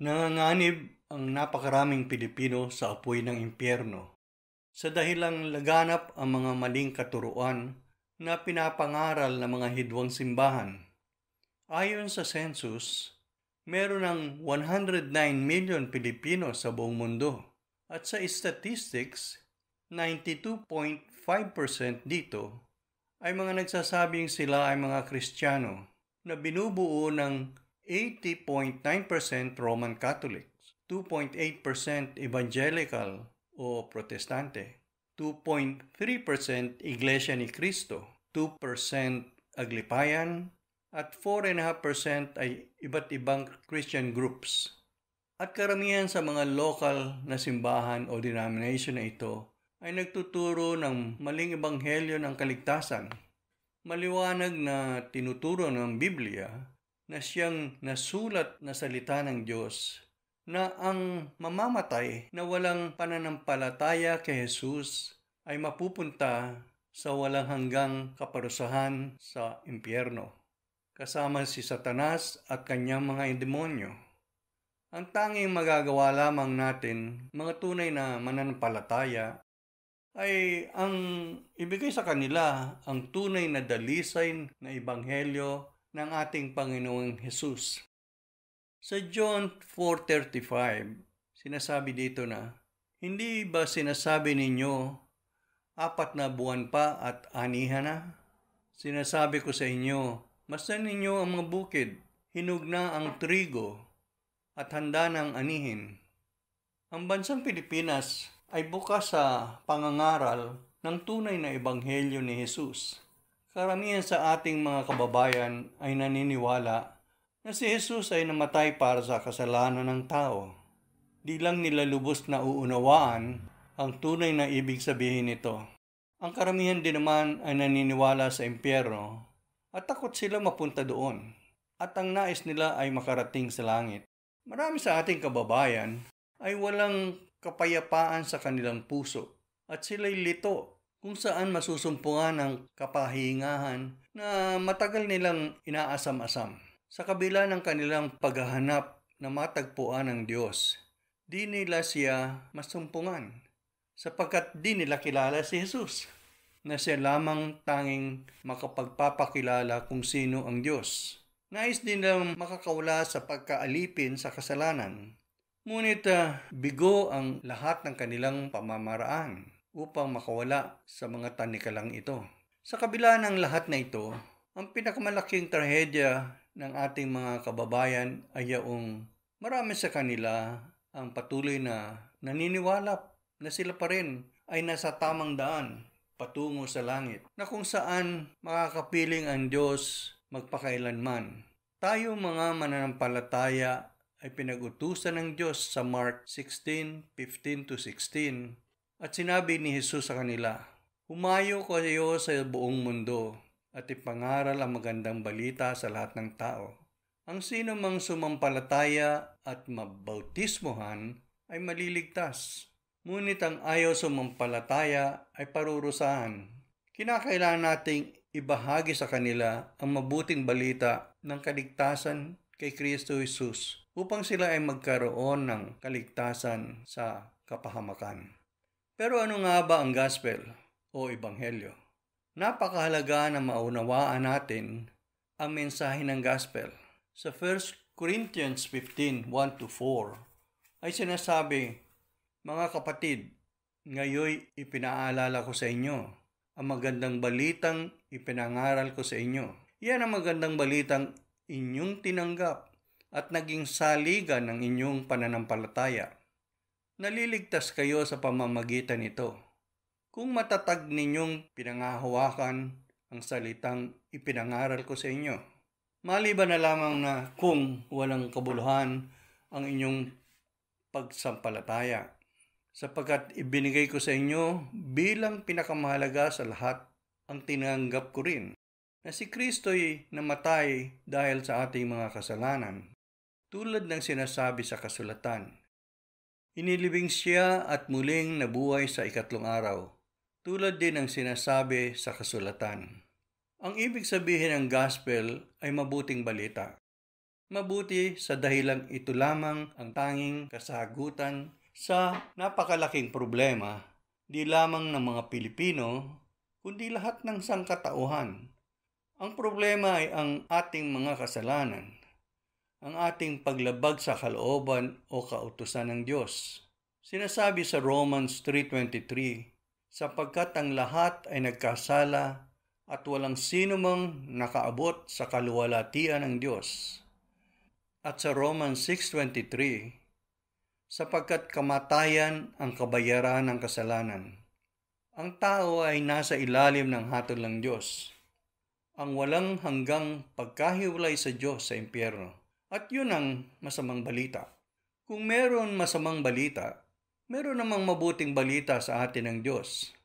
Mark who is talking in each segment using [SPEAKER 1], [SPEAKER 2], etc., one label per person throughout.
[SPEAKER 1] Nanganganib ang napakaraming Pilipino sa apoy ng impyerno sa dahilang laganap ang mga maling katuruan na pinapangaral ng mga hidwang simbahan. Ayon sa census, meron ng 109 million Pilipino sa buong mundo at sa statistics, 92.5% dito ay mga nagsasabing sila ay mga Kristiyano na binubuo ng 80.9% Roman Catholics, 2.8% Evangelical o Protestante, 2.3% Iglesia ni Cristo, 2% Aglipayan, at 4.5% ay iba't ibang Christian groups. At karamihan sa mga local na simbahan o denomination na ito ay nagtuturo ng maling ebanghelyo ng kaligtasan. Maliwanag na tinuturo ng Biblia na siyang nasulat na salita ng Diyos na ang mamamatay na walang pananampalataya kay Jesus ay mapupunta sa walang hanggang kaparusahan sa impyerno, kasama si Satanas at kanyang mga demonyo. Ang tanging magagawa lamang natin, mga tunay na mananampalataya, ay ang ibigay sa kanila ang tunay na dalisay na ebanghelyo ng ating Panginoong Hesus. Sa John 4:35, sinasabi dito na, "Hindi ba sinasabi ninyo, 4 na buwan pa at anihan na? Sinasabi ko sa inyo, masdan ninyo ang mga bukid, hinog na ang trigo at handa ng anihin." Ang bansang Pilipinas ay bukas sa pangangaral ng tunay na ebanghelyo ni Jesus. Karamihan sa ating mga kababayan ay naniniwala na si Jesus ay namatay para sa kasalanan ng tao. Di lang nila lubos na uunawaan ang tunay na ibig sabihin nito. Ang karamihan din naman ay naniniwala sa impyerno at takot sila mapunta doon. At ang nais nila ay makarating sa langit. Marami sa ating kababayan ay walang kapayapaan sa kanilang puso at sila'y lito kung saan masusumpungan ng kapahingahan na matagal nilang inaasam-asam. Sa kabila ng kanilang paghahanap na matagpuan ng Diyos, di nila siya masumpungan sapagkat di nila kilala si Jesus na siya lamang tanging makapagpapakilala kung sino ang Diyos. Nais din nilang makakawala sa pagkaalipin sa kasalanan. Ngunit bigo ang lahat ng kanilang pamamaraan upang makawala sa mga tanikalang ito. Sa kabila ng lahat na ito, ang pinakamalaking trahedya ng ating mga kababayan ay yaong marami sa kanila ang patuloy na naniniwala na sila pa rin ay nasa tamang daan patungo sa langit, na kung saan makakapiling ang Diyos magpakailanman. Tayo mga mananampalataya ay pinag-utusan ng Diyos sa Mark 16:15-16 at sinabi ni Jesus sa kanila, "Humayo kayo sa buong mundo at ipangaral ang magandang balita sa lahat ng tao. Ang sino mang sumampalataya at mabautismohan ay maliligtas. Ngunit ang ayaw sumampalataya ay parurusahan." Kinakailangan nating ibahagi sa kanila ang mabuting balita ng kaligtasan kay Kristo Jesus upang sila ay magkaroon ng kaligtasan sa kapahamakan. Pero ano nga ba ang gospel o ebanghelyo? Napakahalaga na maunawaan natin ang mensahe ng gospel. Sa 1 Corinthians 15:1-4 ay sinasabi, "Mga kapatid, ngayoy ipinaalala ko sa inyo ang magandang balitang ipinangaral ko sa inyo. Yan ang magandang balitang inyong tinanggap at naging saligan ng inyong pananampalataya. Naliligtas kayo sa pamamagitan nito. Kung matatag ninyong pinangahawakan ang salitang ipinangaral ko sa inyo. Maliban na lamang na kung walang kabuluhan ang inyong pagsampalataya, sapagkat ibinigay ko sa inyo bilang pinakamahalaga sa lahat ang tinanggap ko rin, na si Kristo'y namatay dahil sa ating mga kasalanan. Tulad ng sinasabi sa kasulatan, inilibing siya at muling nabuhay sa ikatlong araw. Tulad din ng sinasabi sa kasulatan. Ang ibig sabihin ng gospel ay mabuting balita. Mabuti sa dahilang ito lamang ang tanging kasagutan sa napakalaking problema, di lamang ng mga Pilipino, kundi lahat ng sangkatauhan. Ang problema ay ang ating mga kasalanan, ang ating paglabag sa kalooban o kautusan ng Diyos. Sinasabi sa Romans 3:23, sapagkat ang lahat ay nagkasala at walang sino mang nakaabot sa kaluwalhatian ng Diyos. At sa Romans 6:23, sapagkat kamatayan ang kabayaran ng kasalanan. Ang tao ay nasa ilalim ng hatol ng Diyos, ang walang hanggang pagkahiwalay sa Diyos sa impyerno. At yun ang masamang balita. Kung meron masamang balita, meron namang mabuting balita sa atin ng Diyos.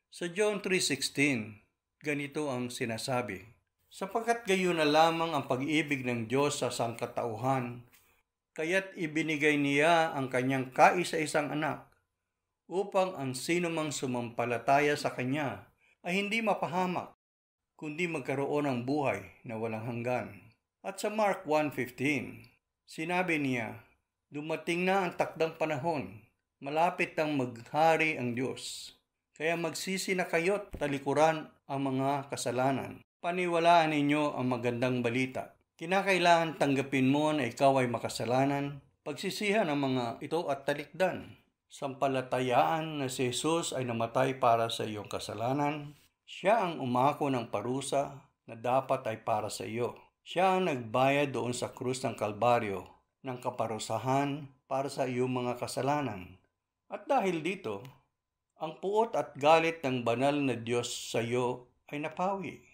[SPEAKER 1] Sa John 3:16, ganito ang sinasabi, sapagkat gayon na lamang ang pag-ibig ng Diyos sa sangkatauhan, kaya't ibinigay niya ang kanyang kaisa-isang anak, upang ang sinumang sumampalataya sa kanya ay hindi mapahamak, kundi magkaroon ng buhay na walang hanggan. At sa Mark 1:15, sinabi niya, dumating na ang takdang panahon, malapit nang maghari ang Diyos. Kaya magsisi na kayo't talikuran ang mga kasalanan. Paniwalaan ninyo ang magandang balita. Kinakailangan tanggapin mo na ikaw ay makasalanan, pagsisihan ang mga ito at talikdan. Sampalatayaan na si Jesus ay namatay para sa iyong kasalanan. Siya ang umako ng parusa na dapat ay para sa iyo. Siya ang nagbayad doon sa krus ng Kalbaryo ng kaparusahan para sa iyong mga kasalanan. At dahil dito, ang puot at galit ng banal na Diyos sa iyo ay napawi.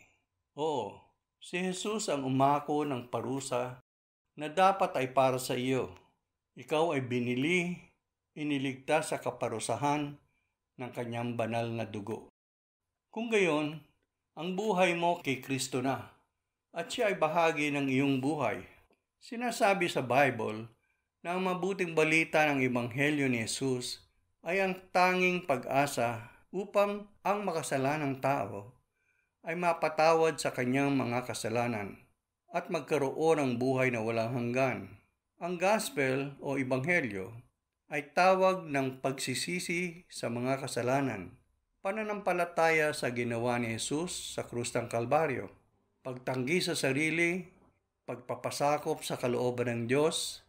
[SPEAKER 1] Oo, si Jesus ang umako ng parusa na dapat ay para sa iyo. Ikaw ay binili, iniligtas sa kaparusahan ng kanyang banal na dugo. Kung gayon, ang buhay mo kay Kristo na, at siya ay bahagi ng iyong buhay. Sinasabi sa Bible na ang mabuting balita ng Ebanghelyo ni Jesus ay ang tanging pag-asa upang ang makasalanang tao ay mapatawad sa kanyang mga kasalanan at magkaroon ng buhay na walang hanggan. Ang gospel o ebanghelyo ay tawag ng pagsisisi sa mga kasalanan, pananampalataya sa ginawa ni Jesus sa krus ng Kalbaryo, pagtanggi sa sarili, pagpapasakop sa kalooban ng Diyos,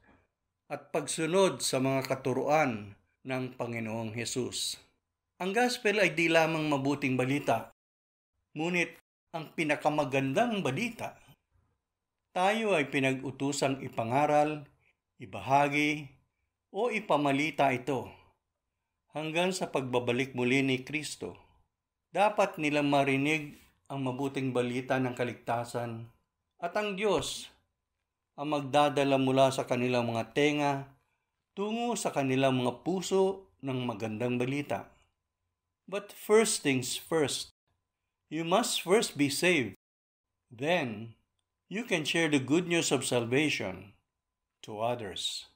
[SPEAKER 1] at pagsunod sa mga katuruan ng Panginoong Jesus. Ang gospel ay di lamang mabuting balita, ngunit ang pinakamagandang balita. Tayo ay pinag-utusang ipangaral, ibahagi, o ipamalita ito hanggang sa pagbabalik muli ni Kristo. Dapat nilang marinig ang mabuting balita ng kaligtasan at ang Diyos ang magdadala mula sa kanilang mga tenga tungo sa kanilang mga puso ng magandang balita. But first things first, you must first be saved. Then, you can share the good news of salvation to others.